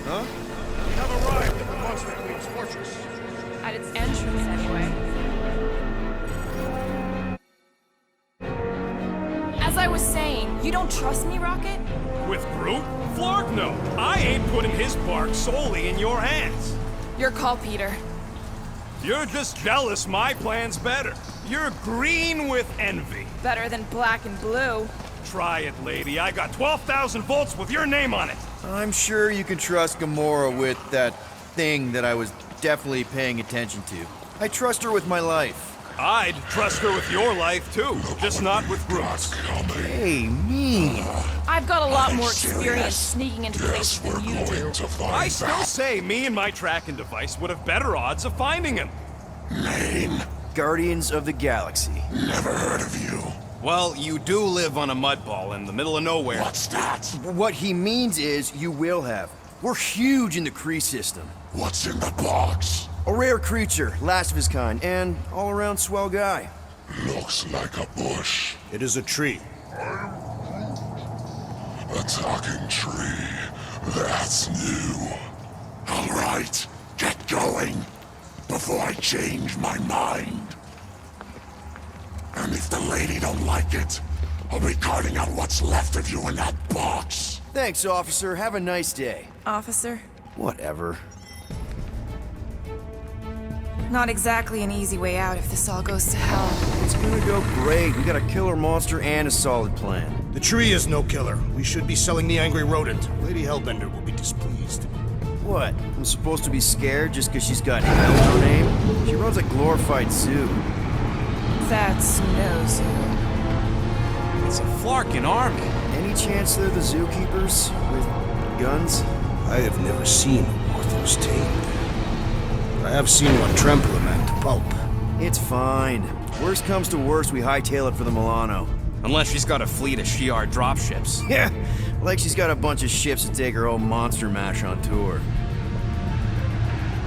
Huh? We have arrived at the Monster Queen's fortress. At its entrance, anyway. As I was saying, you don't trust me, Rocket? With Groot? Flark, no. I ain't putting his bark solely in your hands. Your call, Peter. You're just jealous my plan's better. You're green with envy. Better than black and blue. Try it, lady. I got 12,000 volts with your name on it. I'm sure you can trust Gamora with that thing that I was definitely paying attention to. I trust her with my life. I'd trust her with your life, too. Just not with Groot's. Hey, mean. I've got a lot more experience sneaking into places than you do. I still say me and my tracking device would have better odds of finding him. Name? Guardians of the Galaxy. Never heard of you. Well, you do live on a mud ball in the middle of nowhere. What's that? What he means is you will have. We're huge in the Kree system. What's in the box? A rare creature, last of his kind, and all-around swell guy. Looks like a bush. It is a tree. A talking tree. That's new. All right, get going. Before I change my mind. And if the lady don't like it, I'll be carting out what's left of you in that box. Thanks, officer. Have a nice day. Officer? Whatever. Not exactly an easy way out if this all goes to hell. It's gonna go great. We got a killer monster and a solid plan. The tree is no killer. We should be selling the angry rodent. Lady Hellbender will be displeased. What? I'm supposed to be scared just because she's got hell in her name? She runs a glorified zoo. That's no zoo. It's a Flarkin army. Any chance they're the zookeepers? With guns? I have never seen a Morthos tamed. I have seen one trample a man to pulp. It's fine. Worst comes to worst, we hightail it for the Milano. Unless she's got a fleet of Shi'ar dropships. Yeah, like she's got a bunch of ships to take her whole monster mash on tour.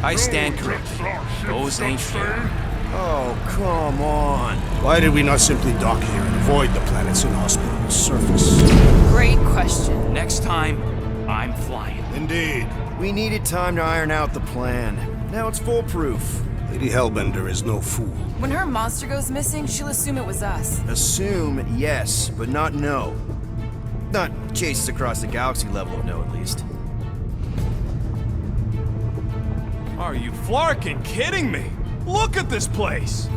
I stand corrected. Those ain't fair. Oh, come on. Why did we not simply dock here and avoid the planet's inhospitable surface? Great question. Next time, I'm flying. Indeed. We needed time to iron out the plan. Now it's foolproof. Lady Hellbender is no fool. When her monster goes missing, she'll assume it was us. Assume yes, but not no. Not chases across the galaxy level of no, at least. Are you Flarkin kidding me? Look at this place!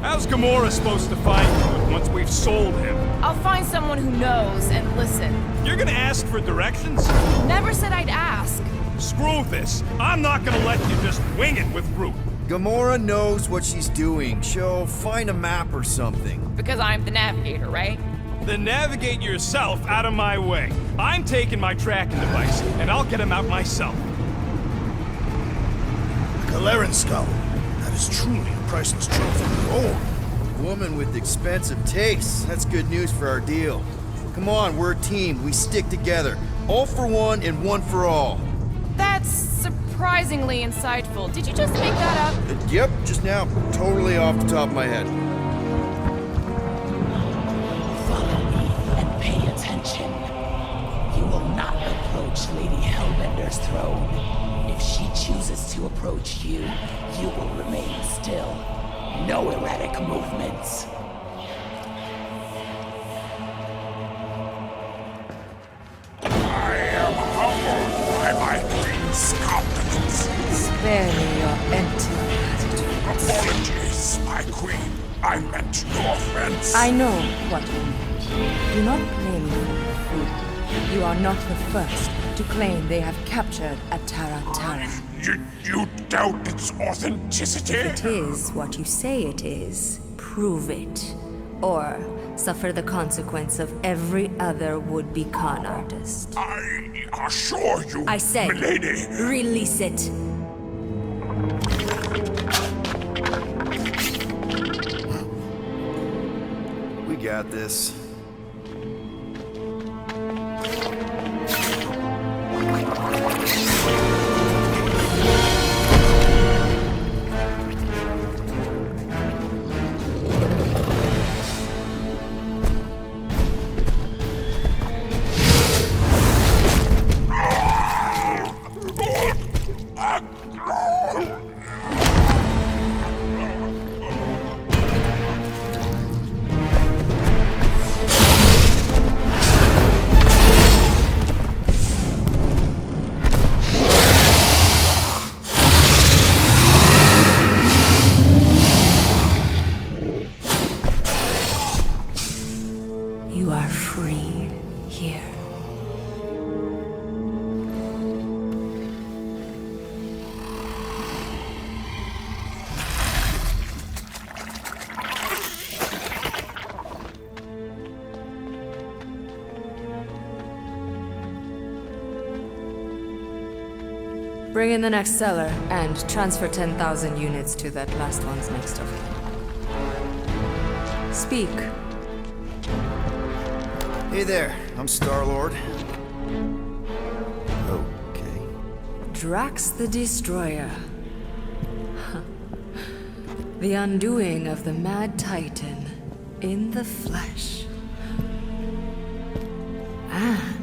How's Gamora supposed to find Groot once we've sold him? I'll find someone who knows and listen. You're gonna ask for directions? Never said I'd ask. Screw this. I'm not gonna let you just wing it with Groot. Gamora knows what she's doing. She'll find a map or something. Because I'm the navigator, right? Then navigate yourself out of my way. I'm taking my tracking device, and I'll get him out myself. The Kaleran skull. That is truly a priceless trophy. Oh, Woman with expensive tastes. That's good news for our deal. Come on, we're a team. We stick together. All for one and one for all. That's surprisingly insightful. Did you just make that up? Yep, just now. Totally off the top of my head. Follow me and pay attention. You will not approach Lady Hellbender's throne. If she chooses to approach you, you will remain still. No erratic movements. I am humbled by my queen's compliments. Spare me your empty attitude. Apologies, my queen. I meant no offense. I know what you mean. Do not blame me for your fool. You are not the first to claim they have captured a Tarantara. You doubt its authenticity? If it is what you say it is, prove it. Or suffer the consequence of every other would-be con artist. I assure you, I say, milady. release it. We got this. Bring in the next seller and transfer 10,000 units to that last one's next of kin. Speak. Hey there, I'm Star-Lord. Okay. Drax the Destroyer. The undoing of the Mad Titan in the flesh. And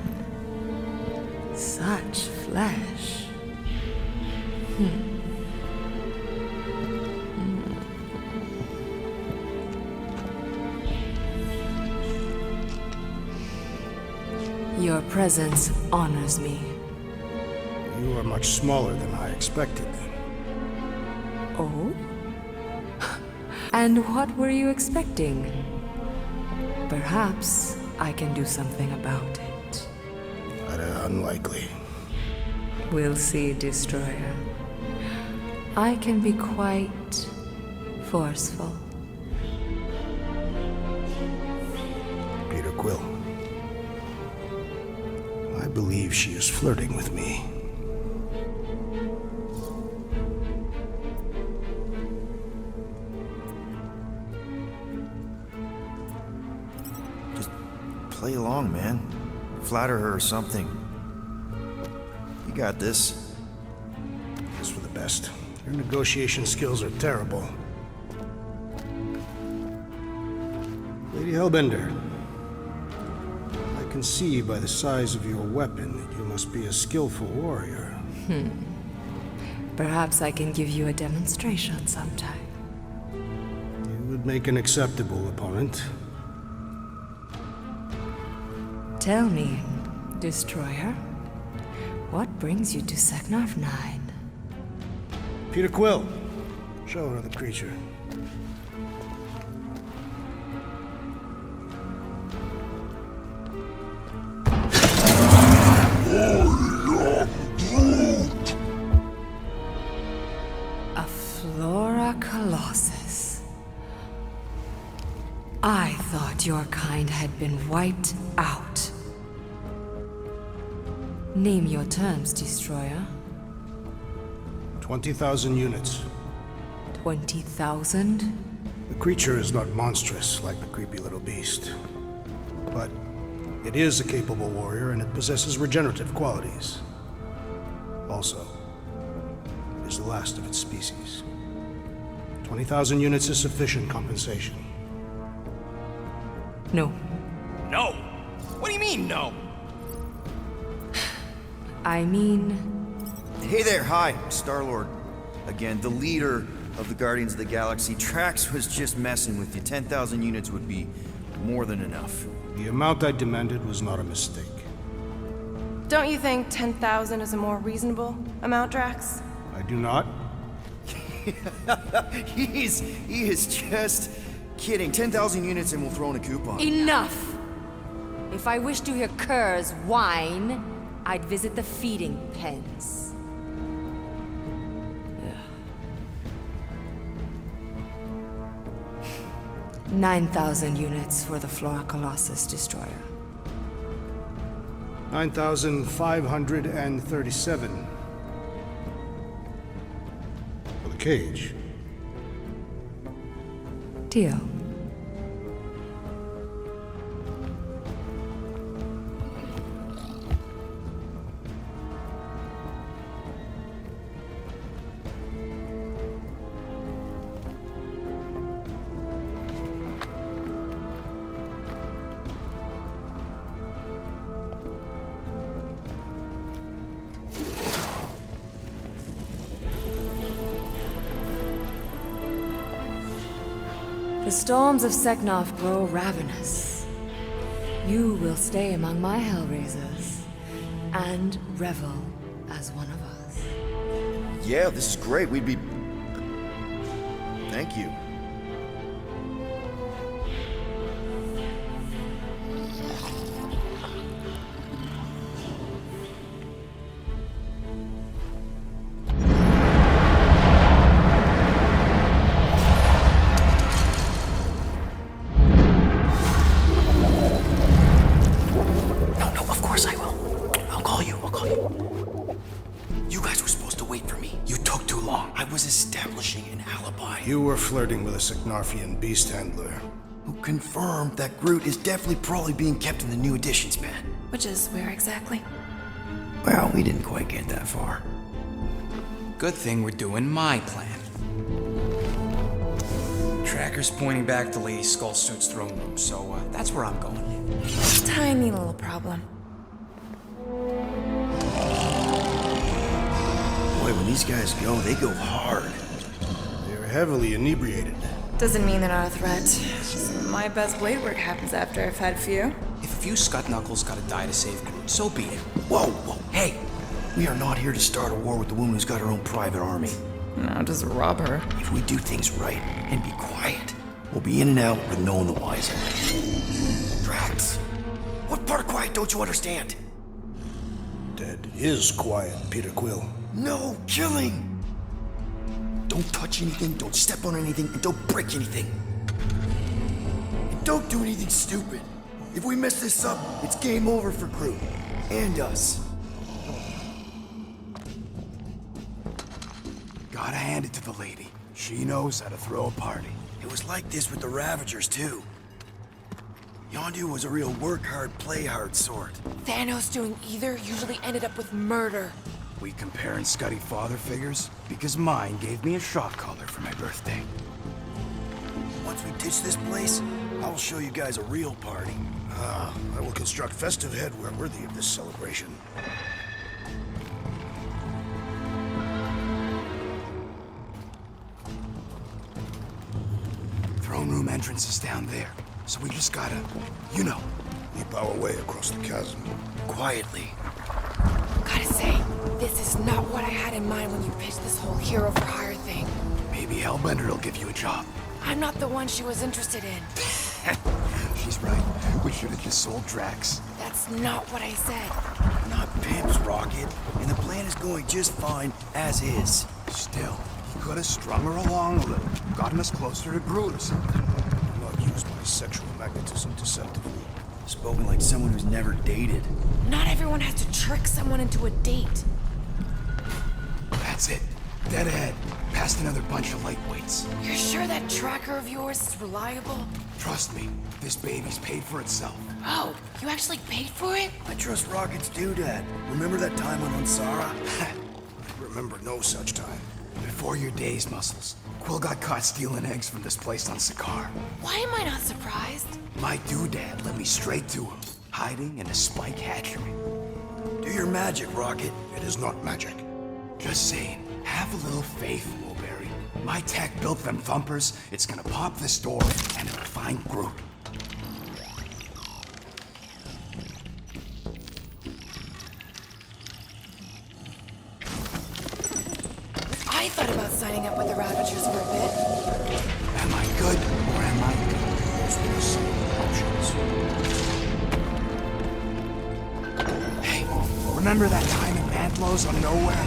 such flesh. Your presence honors me. You are much smaller than I expected. Oh? And what were you expecting? Perhaps I can do something about it. But unlikely. We'll see, Destroyer. I can be quite forceful. Peter Quill. I believe she is flirting with me. Just play along, man. Flatter her or something. You got this. It's for the best. Your negotiation skills are terrible. Lady Hellbender, I can see by the size of your weapon that you must be a skillful warrior. Perhaps I can give you a demonstration sometime. You would make an acceptable opponent. Tell me, Destroyer, what brings you to Seknarf 9? Peter Quill, show her the creature. A Flora Colossus. I thought your kind had been wiped out. Name your terms, Destroyer. 20,000 units. 20,000? The creature is not monstrous like the creepy little beast. But it is a capable warrior and it possesses regenerative qualities. Also, it is the last of its species. 20,000 units is sufficient compensation. No. No! What do you mean, no? I mean, Hey there, hi, Star-Lord. Again, the leader of the Guardians of the Galaxy. Drax was just messing with you. 10,000 units would be more than enough. The amount I demanded was not a mistake. Don't you think 10,000 is a more reasonable amount, Drax? I do not. He is just kidding. 10,000 units and we'll throw in a coupon. enough! If I wished to hear curs whine, I'd visit the feeding pens. 9,000 units for the Flora Colossus Destroyer. 9,537. For the cage. Deal. The storms of Seknarf grow ravenous. You will stay among my Hellraisers and revel as one of us. Yeah, this is great. We'd be... Thank you. No, of course I will. I'll call you. You guys were supposed to I was establishing an alibi. You were flirting with a Seknarfian beast handler. Who confirmed that Groot is definitely probably being kept in the new editions pen. Which is where exactly? Well, we didn't quite get that far. Good thing we're doing my plan. Tracker's pointing back to Lady Skullsuit's throne room, so that's where I'm going. Tiny little problem. Boy, when these guys go, they go hard. They're heavily inebriated. Doesn't mean they're not a threat. My best blade work happens after I've had a few. If a few scut knuckles gotta die to save Groot, so be it. Whoa, whoa, hey! We are not here to start a war with the woman who's got her own private army. No, just rob her. If we do things right and be quiet, we'll be in and out with no one the wiser. Drax, what part of quiet don't you understand? Dead is quiet, Peter Quill. No killing! Don't touch anything, don't step on anything, and don't break anything. And don't do anything stupid. If we mess this up, it's game over for Groot. And us. Gotta hand it to the lady. She knows how to throw a party. It was like this with the Ravagers, too. Yondu was a real work hard, play hard sort. Thanos doing either usually ended up with murder. We comparing Scuddy father figures? Because mine gave me a shock collar for my birthday. Once we ditch this place, I'll show you guys a real party. I will construct festive headwear worthy of this celebration. Throne room entrance is down there, so we just gotta, you know. Leap our way across the chasm. Quietly. Gotta say, this is not what I had in mind when you pitched this whole hero for hire thing. Maybe Hellbender will give you a job. I'm not the one she was interested in. She's right. We should have just sold Drax. That's not what I said. Not pimps, Rocket. And the plan is going just fine, as is. Still, he could have strung her along a little. Gotten us closer to Groot or something. Do not use my sexual magnetism deceptively. Spoken like someone who's never dated. Not everyone has to trick someone into a date. That's it. Dead ahead. Past another bunch of lightweights. You're sure that tracker of yours is reliable? Trust me, this baby's paid for itself. Oh, you actually paid for it? I trust Rocket's doodad. Remember that time on Unsara? Remember no such time. Before your days, Muscles. Quill got caught stealing eggs from this place on Sakaar. Why am I not surprised? My doodad led me straight to him, hiding in a spike hatchery. Do your magic, Rocket. It is not magic. Just saying, have a little faith, Woolberry. My tech built them thumpers. It's gonna pop this door, and it'll find Groot. I thought about signing up with the Ravagers for a bit. Am I good, or am I good? Hey, remember that time in Mantlos on Nowhere?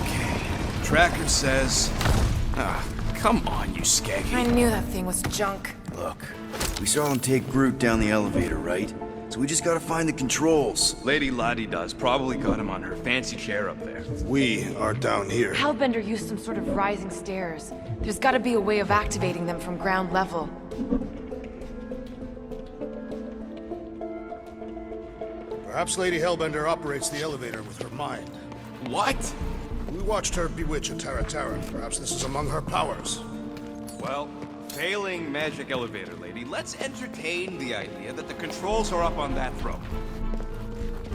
Okay. Tracker says... come on, you skeggy. I knew that thing was junk. Look, we saw him take Groot down the elevator, right? So we just gotta find the controls. Lady Ladi-Da's probably got him on her fancy chair up there. We are down here. Hellbender used some sort of rising stairs. There's gotta be a way of activating them from ground level. Perhaps Lady Hellbender operates the elevator with her mind. What? We watched her bewitch a Terra Terra. Perhaps this is among her powers. Well, failing magic elevator lady, let's entertain the idea that the controls are up on that throne.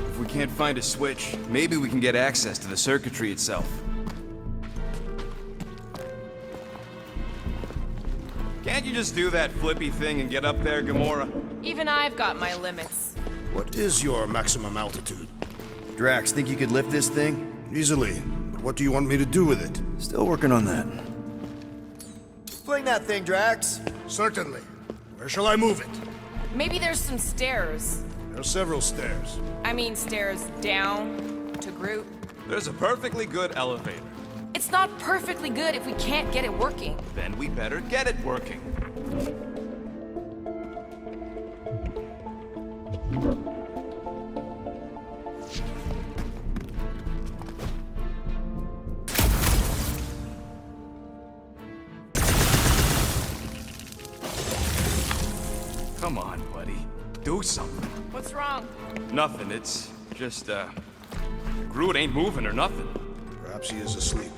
If we can't find a switch, maybe we can get access to the circuitry itself. Can't you just do that flippy thing and get up there, Gamora? Even I've got my limits. What is your maximum altitude? Drax, think you could lift this thing? Easily. But what do you want me to do with it? Still working on that. Fling that thing, Drax. Certainly. Where shall I move it? Maybe there's some stairs. There are several stairs. I mean stairs down to Groot. There's a perfectly good elevator. It's not perfectly good if we can't get it working. Then we better get it working. Come on, buddy. Do something. What's wrong? Nothing. It's just, Groot ain't moving or nothing. Perhaps he is asleep.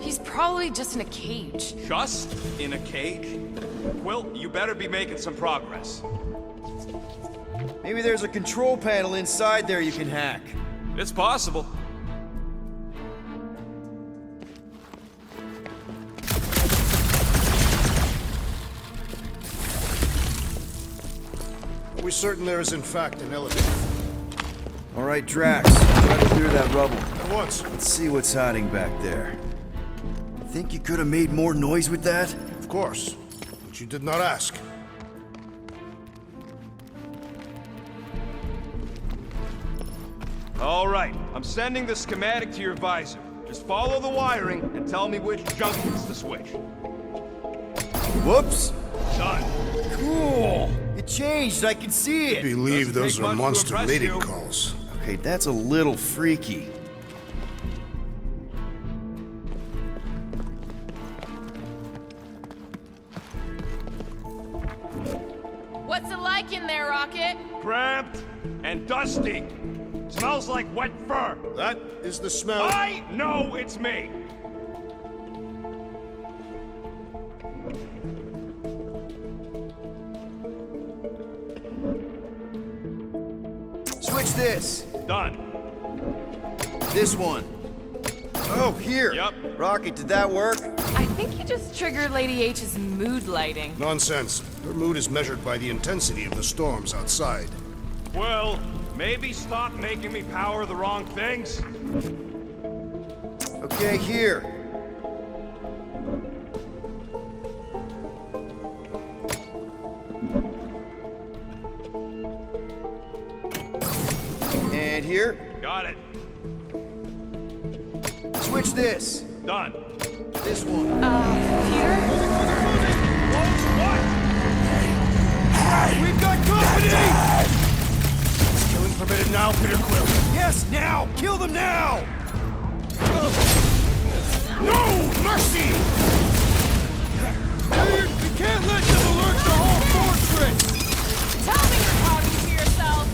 He's probably just in a cage. Just in a cage? Quill, you better be making some progress. Maybe there's a control panel inside there you can hack. It's possible. Are we certain there is in fact an elevator? All right, Drax, try to clear that rubble. At once. Let's see what's hiding back there. Think you could have made more noise with that? Of course. But you did not ask. All right, I'm sending the schematic to your visor. Just follow the wiring and tell me which junction's the switch. Whoops! Done. Cool! It changed, I can see I it! believe Doesn't those take are much to monster impress mating you. calls. Okay, that's a little freaky. What's it like in there, Rocket? Cramped and dusty. Smells like wet fur. That is the smell. I know it's me. Switch this! Done. This one. Oh, here! Yep. Rocket, did that work? I think you just triggered Lady H's mood lighting. Nonsense. Her mood is measured by the intensity of the storms outside. Well, maybe stop making me power the wrong things. Okay, here. And here. Got it. Switch this. Done. This one. Peter? What? We've got company! Killing permitted now, Peter Quill. Yes, now! Kill them now! No mercy! Dude, you can't let them alert the whole fortress! Tell me you're talking to yourself.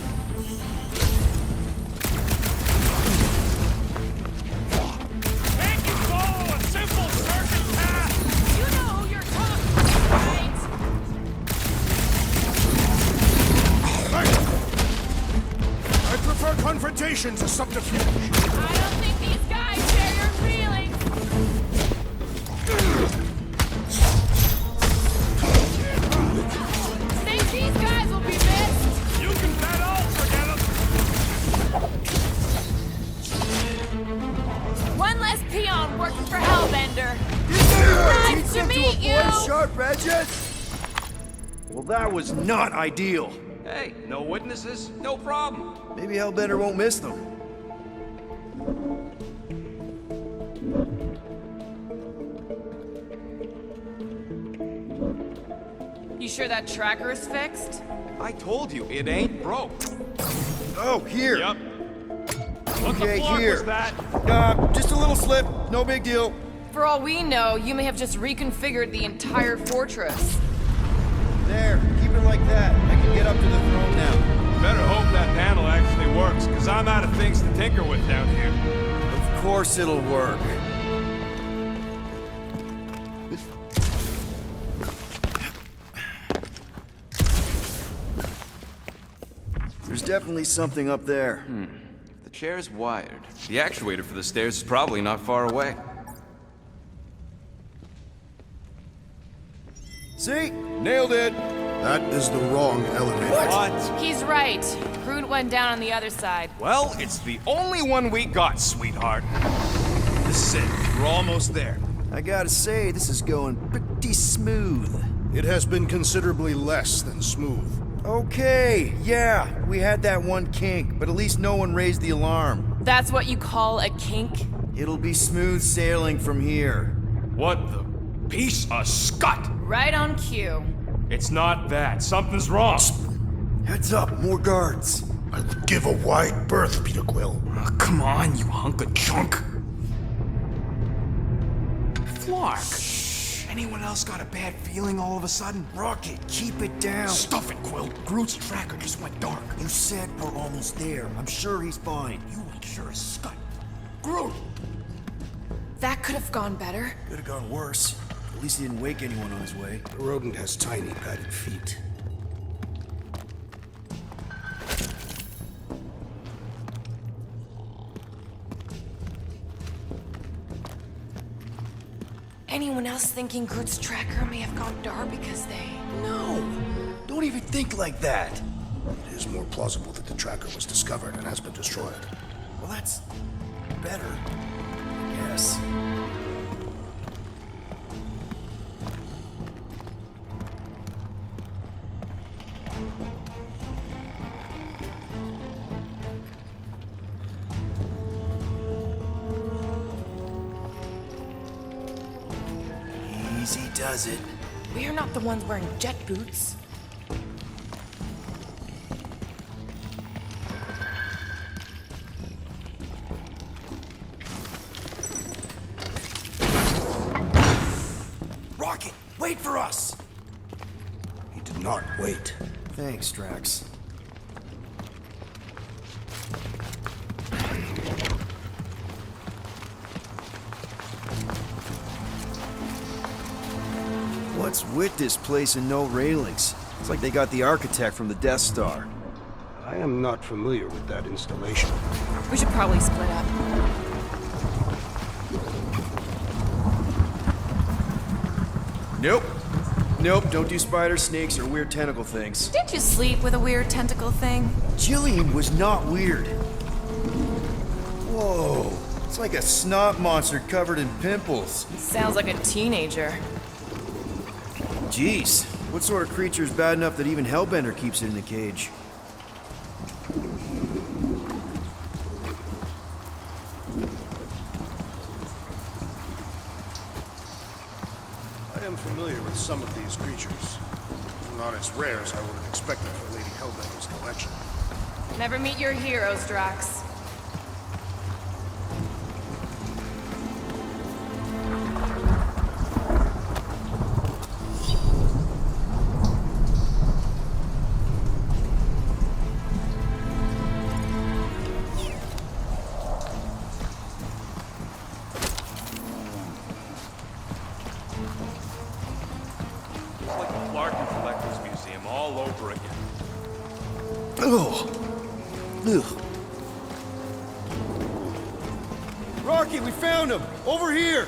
Can't you follow a simple circuit path? You know who you're talking to, right? I prefer confrontation to subterfuge. I don't think these guys share your feelings. Think these guys will be missed? You can bet I'll forget them. One less peon working for Hellbender. Nice to meet you. Sharp edges? Well, that was not ideal. Hey, no witnesses, no problem. Maybe Hellbender won't miss them. You sure that tracker is fixed? I told you, it ain't broke. Oh, here. Yep. What Okay, the fuck here. was that? Just a little slip. No big deal. For all we know, you may have just reconfigured the entire fortress. There. Keep it like that. I can get up to the throne now. Better hope that panel actually works, because I'm out of things to tinker with down here. Of course it'll work. There's definitely something up there. The chair's wired. The actuator for the stairs is probably not far away. See? Nailed it. That is the wrong elevator. What? He's right. Groot went down on the other side. Well, it's the only one we got, sweetheart. This is it. We're almost there. I gotta say, this is going pretty smooth. It has been considerably less than smooth. Okay, yeah, we had that one kink, but at least no one raised the alarm. That's what you call a kink? It'll be smooth sailing from here. What the piece of scut? Right on cue. It's not that. Something's wrong. Heads up, more guards. I would give a wide berth, Peter Quill. Oh, come on, you hunk of junk. Flark. Anyone else got a bad feeling all of a sudden? Rocket, keep it down. Stuff it, Quill. Groot's tracker just went dark. You said we're almost there. I'm sure he's fine. You ain't sure as scut. Groot! That could have gone better. Could have gone worse. At least he didn't wake anyone on his way. The rodent has tiny padded feet. Anyone else thinking Groot's tracker may have gone dark because they... No! Don't even think like that! It is more plausible that the tracker was discovered and has been destroyed. Well, that's better, I guess. Easy does it. We're not the ones wearing jet boots. Rocket, wait for us! He did not wait. Thanks, Drax. What's with this place and no railings? It's like they got the architect from the Death Star. I am not familiar with that installation. We should probably split up. Nope. Nope, don't do spiders, snakes, or weird tentacle things. Did you sleep with a weird tentacle thing? Jillian was not weird. Whoa, it's like a snot monster covered in pimples. Sounds like a teenager. Jeez, what sort of creature is bad enough that even Hellbender keeps it in a cage? I am familiar with some of these creatures. Not as rare as I would have expected for Lady Hellbender's collection. Never meet your heroes, Drax. It's like the Larkin Collectors Museum all over again. Ugh. Ugh. Rocky, we found him! Over here!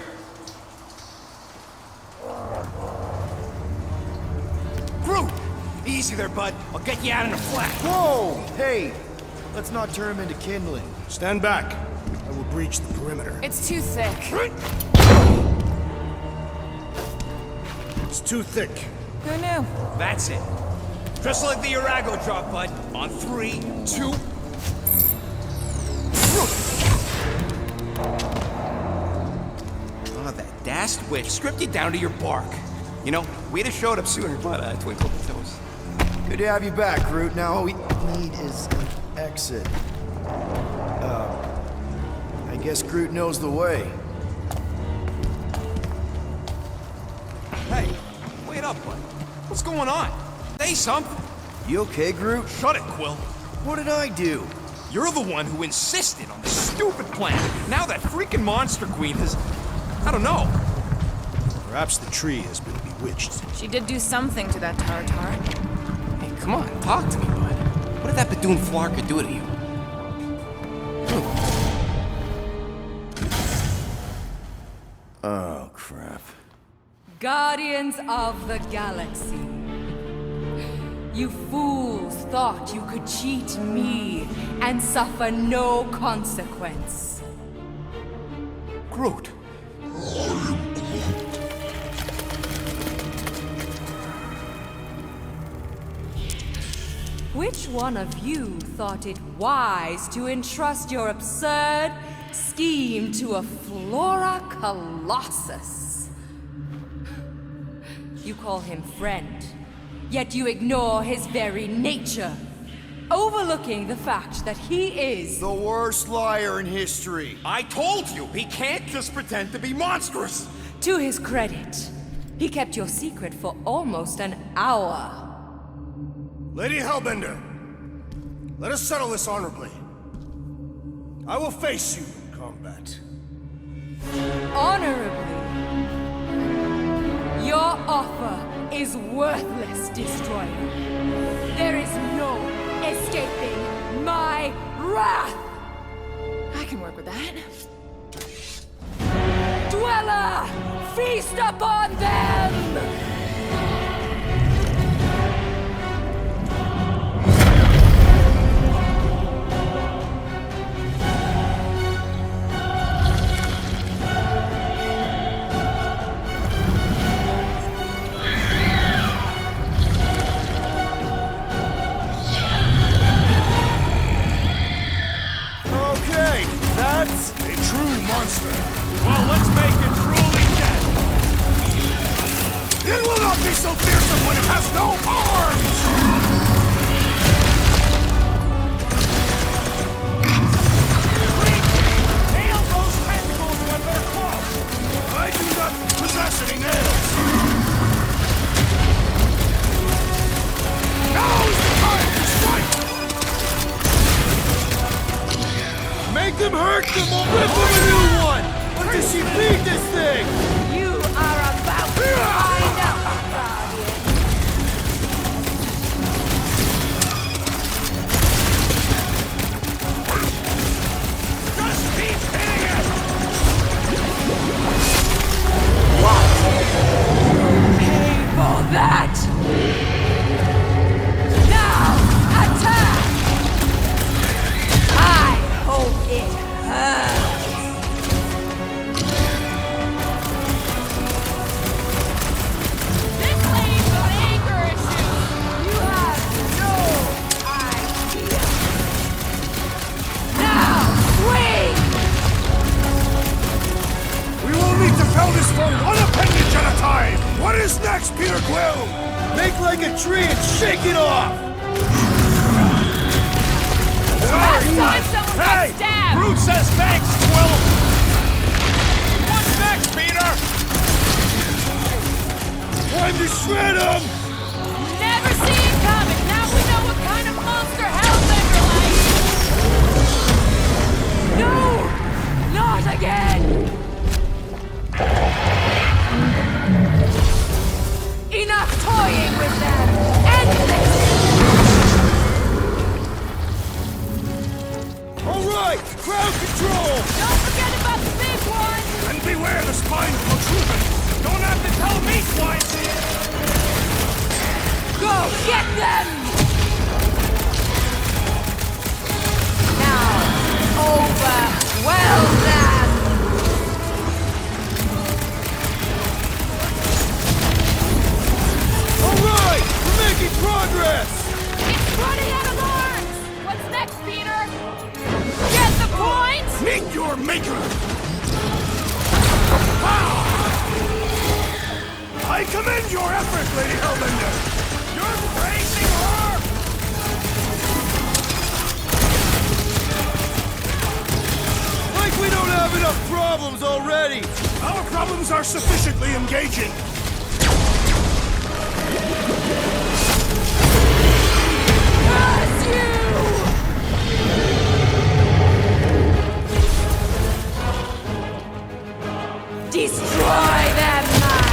Groot! Easy there, bud. I'll get you out in a flash. Whoa! Hey! Let's not turn him into kindling. Stand back. I will breach the perimeter. It's too thick. It's too thick. Who knew? That's it. Just like the Urago drop, bud. On 3, 2... Oh, that dashed witch stripped you down to your bark. You know, we'd have showed up sooner, but twinkle the toes. Good to have you back, Groot. Now all we need is an exit. I guess Groot knows the way. Hey, wait up, bud. What's going on? Say something. You okay, Groot? Shut it, Quill. What did I do? You're the one who insisted on this stupid plan. Now that freaking Monster Queen has... I don't know. Perhaps the tree has been bewitched. She did do something to that Tartar. Hey, come on, talk to me, bud. What did that Bethune Flarka do to you? Oh, crap. Guardians of the Galaxy. You fools thought you could cheat me and suffer no consequence. Groot. Which one of you thought it wise to entrust your absurd scheme to a Flora Colossus? You call him friend, yet you ignore his very nature, overlooking the fact that he is... The worst liar in history. I told you, he can't just pretend to be monstrous. To his credit, He kept your secret for almost an hour. Lady Hellbender, let us settle this honorably. I will face you in combat. Honorably? Your offer is worthless, Destroyer. There is no escaping my wrath! I can work with that. Dweller! Feast upon them! Okay, that's a true monster. Well, let's make it truly dead. It will not be so fearsome when it has no arms! Nail those tentacles when they're close. I do not possess any nails! Now is the time to strike! Make them hurt them, or rip them a new one! What does she feed this thing? You are about to find out, Guardian. Just keep hitting it. Pay for that! Now, attack! I hope it hurts! This lady's got anger issues. You have no idea! Now, swing! We will need to fell this one appendage at a time! What is next, Peter Quill? Make like a tree and shake it off! Last time someone got stabbed. Groot says thanks, Quill. What's next, Peter? Time to shred him! Never see it coming. Now we know what kind of monster Hellbender likes. No! Not again! Enough toying with them! End this! Alright! Crowd control! Don't forget about the big one. And beware the spine protruding! Don't have to tell me twice. Go get them! Now, overwhelm them! Alright! We're making progress! It's running out of arms. What's next, Peter? Get the point? Meet your maker! I commend your effort, Lady Hellbender! You're praising her. Like we don't have enough problems already! Our problems are sufficiently engaging! Curse you! Destroy them, mine!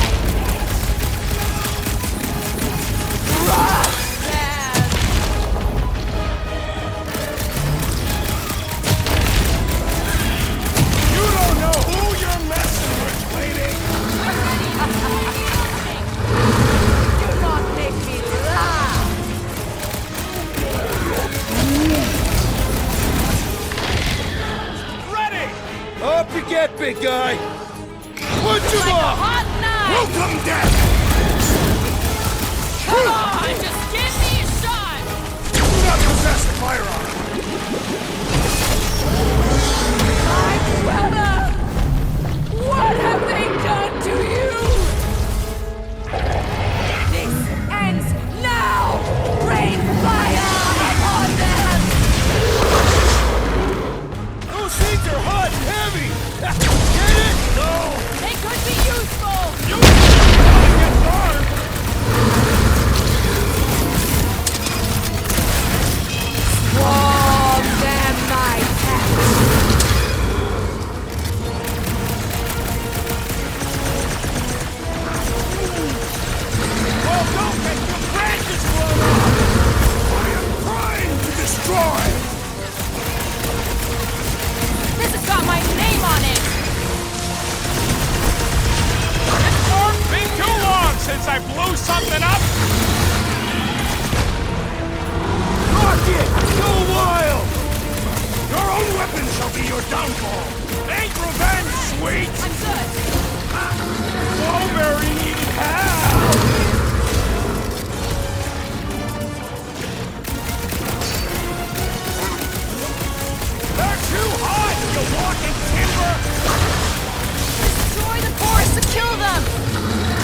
Crush them! You don't know who you're messing with, lady. Do not make me laugh! Ready. Up you get, big guy! Punch him Like a off! hot knife. Welcome death! Come on, just give me a shot. Do not possess the firearm! My Dweller! What have they done to you? This ends now! Rain fire upon them! Those things are hot and heavy! Get it? No! They could be useful. since I blew something up? Rocket! Go wild! Your own weapon shall be your downfall! Ain't revenge sweet? I'm good. Mulberry needed help! They're too hot, you walking timber! Destroy the forest to kill them!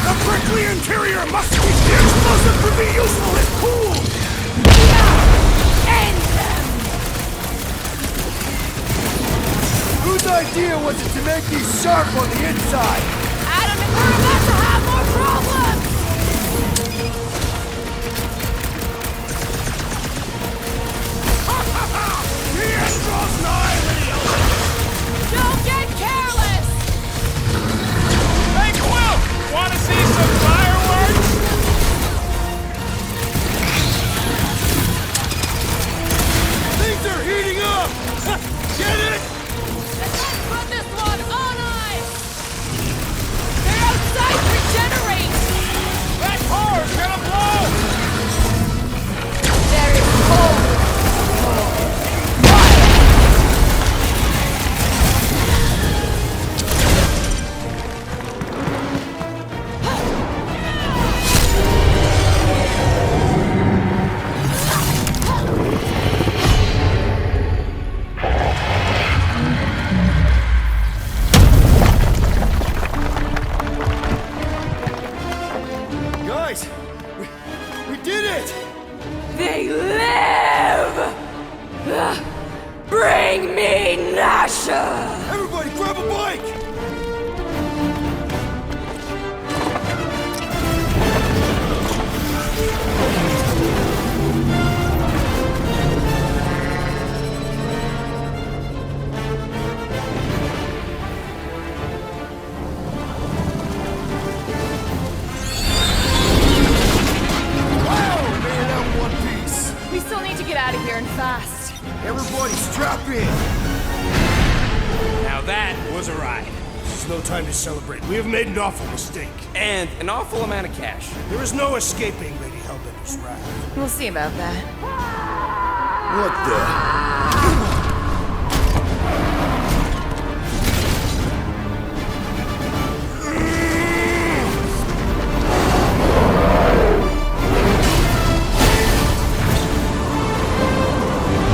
The prickly interior must be the explosive to be useful as cool! End them! Whose idea was it to make these sharp on the inside? Adam and we're about to have more problems! The end draws nigh, Leo! Don't get careless! Hey, Quill! Wanna see some fireworks? Things are heating up! Get it? Let's put this one on ice! Their outsides regenerate! That car's gonna blow! There is hope! Guys, we did it! They live! Bring me Nasha! Everybody grab a bike! We still need to get out of here and fast. Everybody strap in! Now that was a ride. This is no time to celebrate. We have made an awful mistake. And an awful amount of cash. There is no escaping Lady Hellbender's wrath. We'll see about that. What the?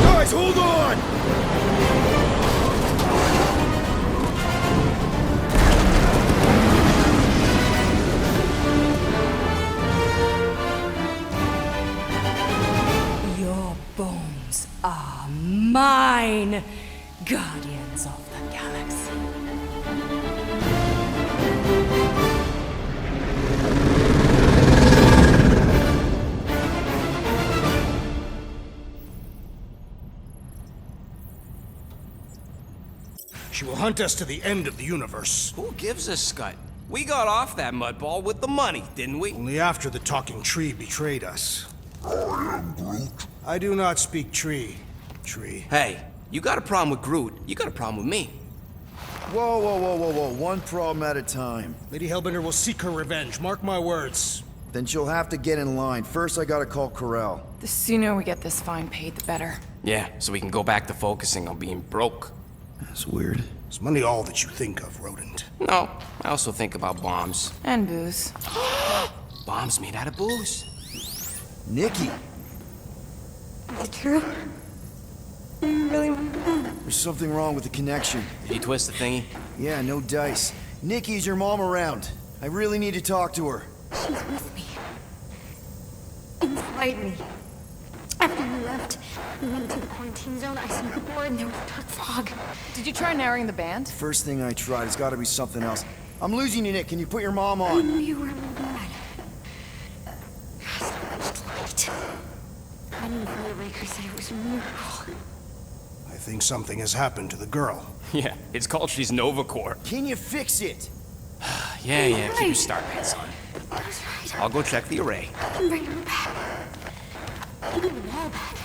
Guys, hold on! Your bones are mine, guardians of the galaxy. She will hunt us to the end of the universe. Who gives a scut? We got off that mudball with the money, didn't we? Only after the talking tree betrayed us. I am Groot. I do not speak tree. Tree. Hey, you got a problem with Groot, you got a problem with me. Whoa, whoa, whoa, whoa, whoa. One problem at a time. Lady Hellbender will seek her revenge. Mark my words. Then she'll have to get in line. First, I gotta call Corel. The sooner we get this fine paid, the better. Yeah, so we can go back to focusing on being broke. That's weird. Is money all that you think of, rodent? No, I also think about bombs. And booze. Bombs made out of booze. Nikki, Is it true? You really want that? there's something wrong with the connection. Did you twist the thingy? Yeah, no dice. Nikki, is your mom around? I really need to talk to her. She's with me. Inside me. After you left, we went to the quarantine zone. I see the board and there was dark fog. Did you try narrowing the band? First thing I tried, it's gotta be something else. I'm losing you, Nick. Can you put your mom I on? knew you were really bad. Salvaged light. Finding the Firebreaker said it was a miracle. I think something has happened to the girl. Yeah, it's called she's Nova Corps. Can you fix it? Yeah, keep your star pants on. That's right. I'll go check the array. I can bring her back. Even the wall back.